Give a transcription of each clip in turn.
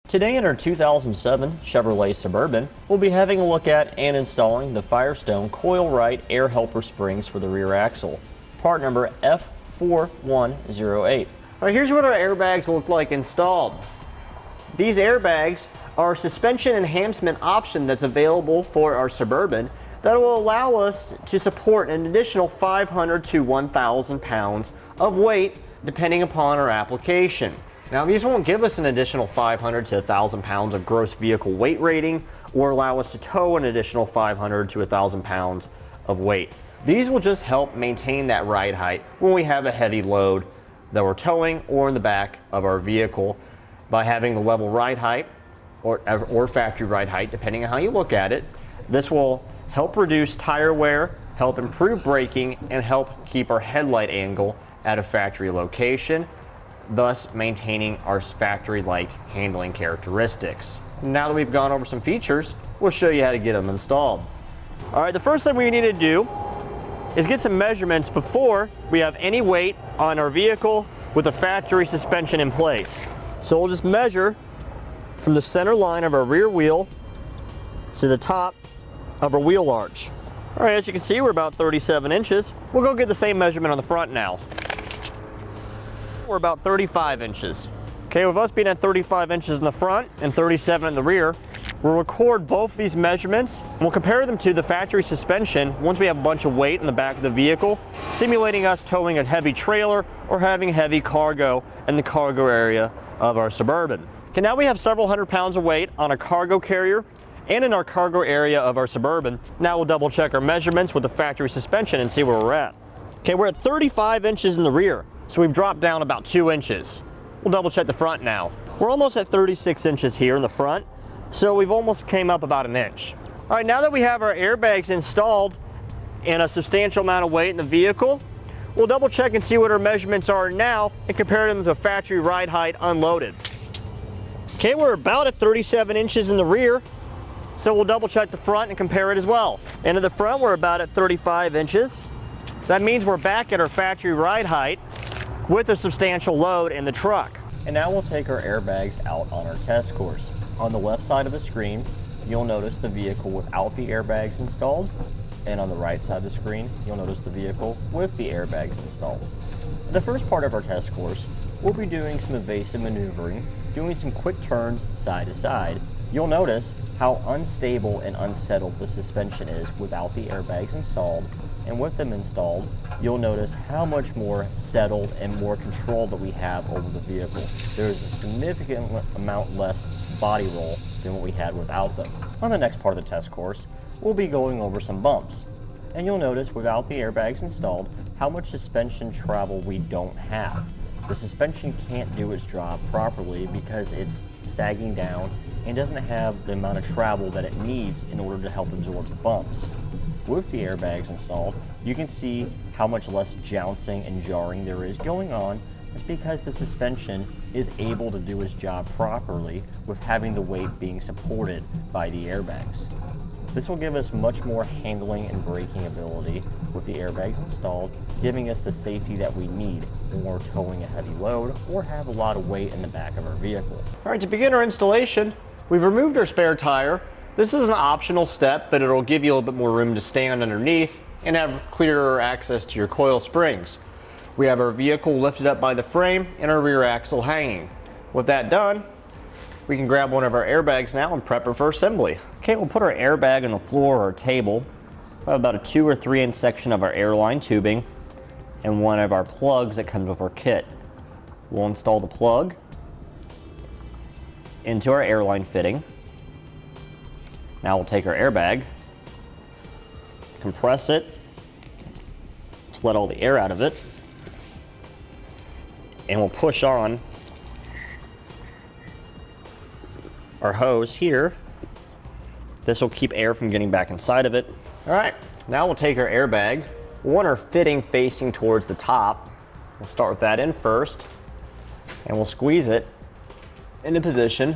Today in our 2007 Chevrolet Suburban, we'll be having a look at and installing the Firestone Coil-Rite air helper springs for the rear axle, part number F4108. All right, here's what our airbags look like installed. These airbags are a suspension enhancement option that's available for our Suburban that will allow us to support an additional 500 to 1,000 pounds of weight depending upon our application. Now, these won't give us an additional 500 to 1,000 pounds of gross vehicle weight rating or allow us to tow an additional 500 to 1,000 pounds of weight. These will just help maintain that ride height when we have a heavy load that we're towing or in the back of our vehicle by having the level ride height or factory ride height, depending on how you look at it. This will help reduce tire wear, help improve braking, and help keep our headlight angle at a factory location, thus maintaining our factory-like handling characteristics. Now that we've gone over some features, we'll show you how to get them installed. All right, the first thing we need to do is get some measurements before we have any weight on our vehicle with a factory suspension in place. So we'll just measure from the center line of our rear wheel to the top of our wheel arch. All right, as you can see, we're about 37 inches. We'll go get the same measurement on the front now. We're about 35 inches. Okay, with us being at 35 inches in the front and 37 in the rear, we'll record both these measurements and we'll compare them to the factory suspension once we have a bunch of weight in the back of the vehicle, simulating us towing a heavy trailer or having heavy cargo in the cargo area of our Suburban. Okay, now we have several hundred pounds of weight on a cargo carrier and in our cargo area of our Suburban. Now we'll double check our measurements with the factory suspension and see where we're at. Okay, we're at 35 inches in the rear. So we've dropped down about 2 inches. We'll double check the front now. We're almost at 36 inches here in the front, so we've almost came up about an inch. All right, now that we have our airbags installed and a substantial amount of weight in the vehicle, we'll double check and see what our measurements are now and compare them to factory ride height unloaded. Okay, we're about at 37 inches in the rear, so we'll double check the front and compare it as well. And in the front, we're about at 35 inches. That means we're back at our factory ride height with a substantial load in the truck. And now we'll take our airbags out on our test course. On the left side of the screen, you'll notice the vehicle without the airbags installed. And on the right side of the screen, you'll notice the vehicle with the airbags installed. In the first part of our test course, we'll be doing some evasive maneuvering, doing some quick turns side to side. You'll notice how unstable and unsettled the suspension is without the airbags installed. And with them installed, you'll notice how much more settled and more control that we have over the vehicle. There is a significant amount less body roll than what we had without them. On the next part of the test course, we'll be going over some bumps. And you'll notice without the airbags installed, how much suspension travel we don't have. The suspension can't do its job properly because it's sagging down and doesn't have the amount of travel that it needs in order to help absorb the bumps. With the airbags installed, you can see how much less jouncing and jarring there is going on. It's because the suspension is able to do its job properly with having the weight being supported by the airbags. This will give us much more handling and braking ability with the airbags installed, giving us the safety that we need when we're towing a heavy load or have a lot of weight in the back of our vehicle. All right, to begin our installation, we've removed our spare tire. This is an optional step, but it'll give you a little bit more room to stand underneath and have clearer access to your coil springs. We have our vehicle lifted up by the frame and our rear axle hanging. With that done, we can grab one of our airbags now and prep it for assembly. Okay, we'll put our airbag on the floor or table. We have about a 2 or 3 inch section of our Airline tubing and one of our plugs that comes with our kit. We'll install the plug into our Airline fitting. Now we'll take our airbag, compress it to let all the air out of it, and we'll push on our hose here. This will keep air from getting back inside of it. All right, now we'll take our airbag. We want our fitting facing towards the top. We'll start with that in first, and we'll squeeze it into position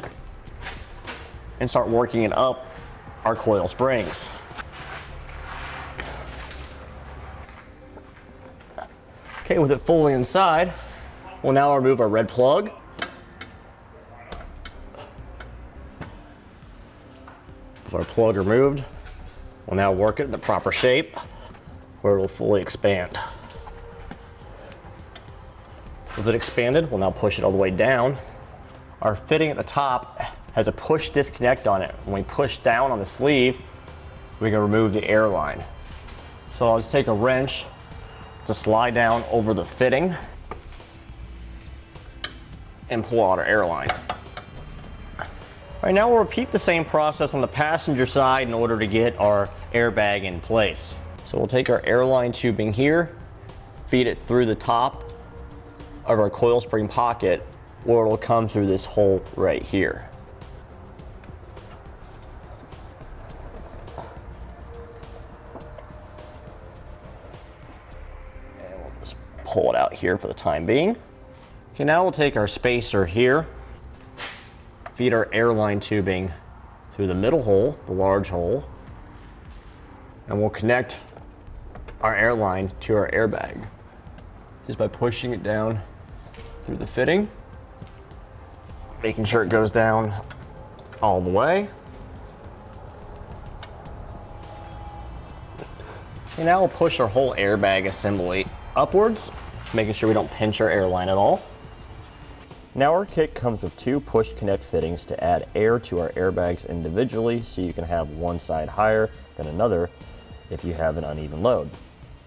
and start working it up our coil springs. Okay, with it fully inside, we'll now remove our red plug With our plug removed, we'll now work it in the proper shape where it will fully expand. With it expanded, we'll now push it all the way down. Our fitting at the top has a push disconnect on it. When we push down on the sleeve, we can remove the airline. So I'll just take a wrench to slide down over the fitting and pull out our airline. All right, now we'll repeat the same process on the passenger side in order to get our airbag in place. So we'll take our airline tubing here, feed it through the top of our coil spring pocket, where it'll come through this hole right here. And we'll just pull it out here for the time being. Okay, now we'll take our spacer here, feed our airline tubing through the middle hole, the large hole, and we'll connect our airline to our airbag just by pushing it down through the fitting, making sure it goes down all the way. And now we'll push our whole airbag assembly upwards, making sure we don't pinch our airline at all. Now our kit comes with 2 push connect fittings to add air to our airbags individually, so you can have one side higher than another if you have an uneven load.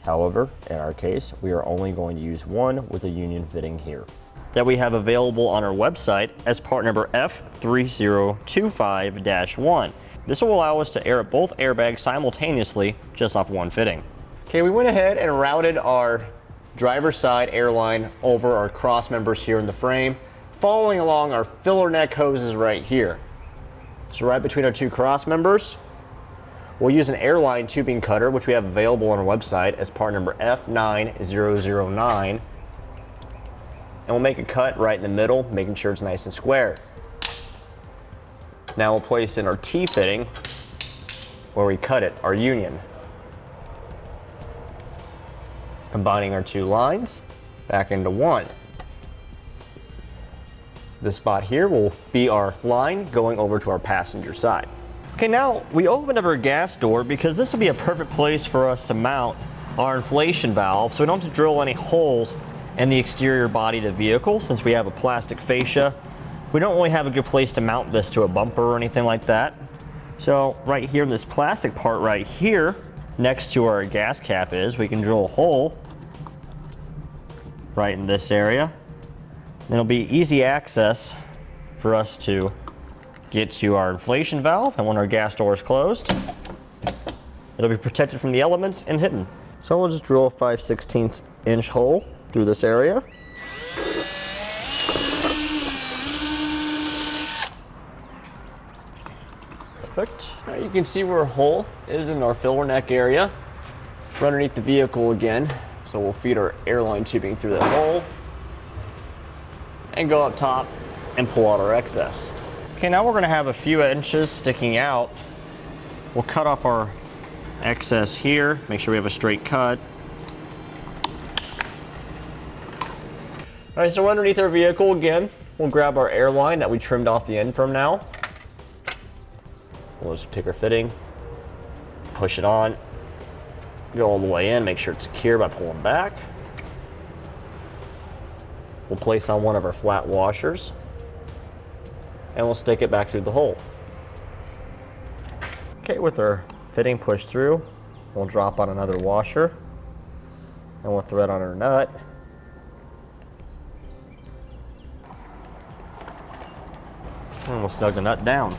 However, in our case, we are only going to use one with a union fitting here that we have available on our website as part number F3025-1. This will allow us to air both airbags simultaneously just off one fitting. Okay, we went ahead and routed our driver's side airline over our cross members here in the frame, following along our filler neck hoses right here. So right between our 2 cross members, we'll use an airline tubing cutter, which we have available on our website as part number F9009. And we'll make a cut right in the middle, making sure it's nice and square. Now we'll place in our T-fitting where we cut it, our union. Combining our 2 lines back into one. This spot here will be our line going over to our passenger side. Okay, now we opened up our gas door because this will be a perfect place for us to mount our inflation valve, so we don't have to drill any holes in the exterior body of the vehicle. Since we have a plastic fascia, we don't really have a good place to mount this to a bumper or anything like that. So right here in this plastic part right here, next to our gas cap we can drill a hole right in this area. And it'll be easy access for us to get to our inflation valve, and when our gas door is closed, it'll be protected from the elements and hidden. So we'll just drill a 5/16 inch hole through this area. Perfect. Now you can see where our hole is in our filler neck area. We're underneath the vehicle again, so we'll feed our airline tubing through that hole and go up top and pull out our excess. Okay, now we're going to have a few inches sticking out. We'll cut off our excess here, make sure we have a straight cut. All right, so we're underneath our vehicle again. We'll grab our airline that we trimmed off the end from now. We'll just take our fitting, push it on, go all the way in, make sure it's secure by pulling back. We'll place on one of our flat washers, and we'll stick it back through the hole. Okay, with our fitting pushed through, we'll drop on another washer, and we'll thread on our nut. And we'll snug the nut down.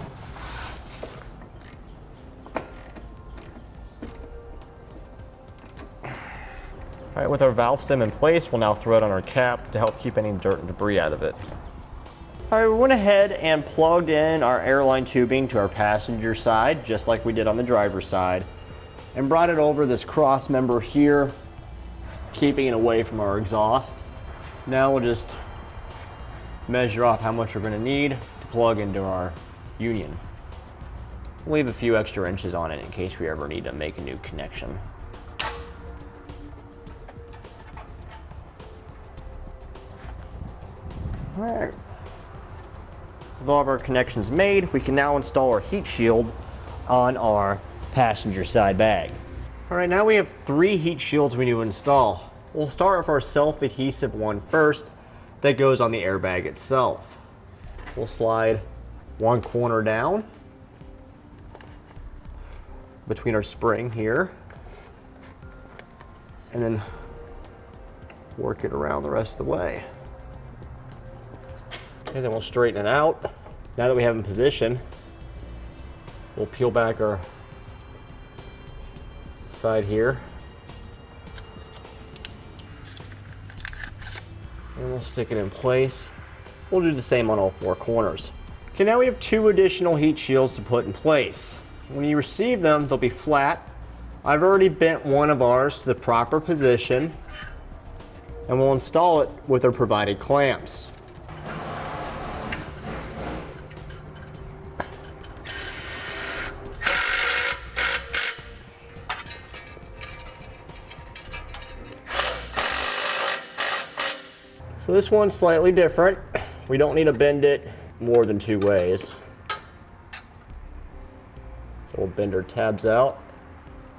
All right, with our valve stem in place, we'll now thread on our cap to help keep any dirt and debris out of it. All right, we went ahead and plugged in our airline tubing to our passenger side, just like we did on the driver's side, and brought it over this cross member here, keeping it away from our exhaust. Now we'll just measure off how much we're gonna need to plug into our union. We'll leave a few extra inches on it in case we ever need to make a new connection. All right. With all of our connections made, we can now install our heat shield on our passenger side bag. All right, now we have 3 heat shields we need to install. We'll start with our self-adhesive one first that goes on the airbag itself. We'll slide one corner down between our spring here, and then work it around the rest of the way. Okay, then we'll straighten it out. Now that we have it in position, we'll peel back our side here, and we'll stick it in place. We'll do the same on all 4 corners. Okay, now we have 2 additional heat shields to put in place. When you receive them, they'll be flat. I've already bent one of ours to the proper position, and we'll install it with our provided clamps. So this one's slightly different. We don't need to bend it more than 2 ways. So we'll bend our tabs out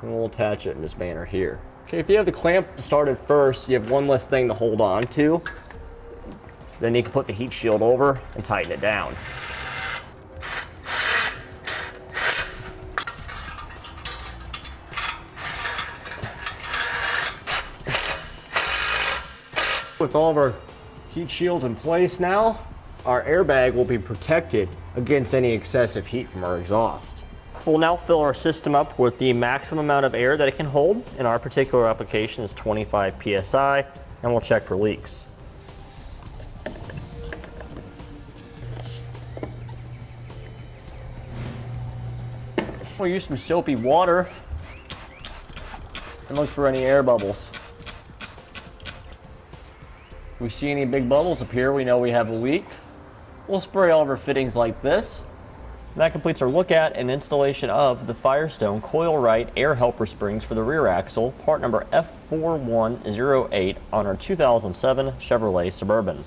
and we'll attach it in this manner here. Okay, if you have the clamp started first, you have one less thing to hold on to. So then you can put the heat shield over and tighten it down. With all of our heat shields in place now, our airbag will be protected against any excessive heat from our exhaust. We'll now fill our system up with the maximum amount of air that it can hold. In our particular application is 25 psi, and we'll check for leaks. We'll use some soapy water and look for any air bubbles. If we see any big bubbles appear, we know we have a leak. We'll spray all of our fittings like this. And that completes our look at and installation of the Firestone Coil-Rite air helper springs for the rear axle, part number F4108 on our 2007 Chevrolet Suburban.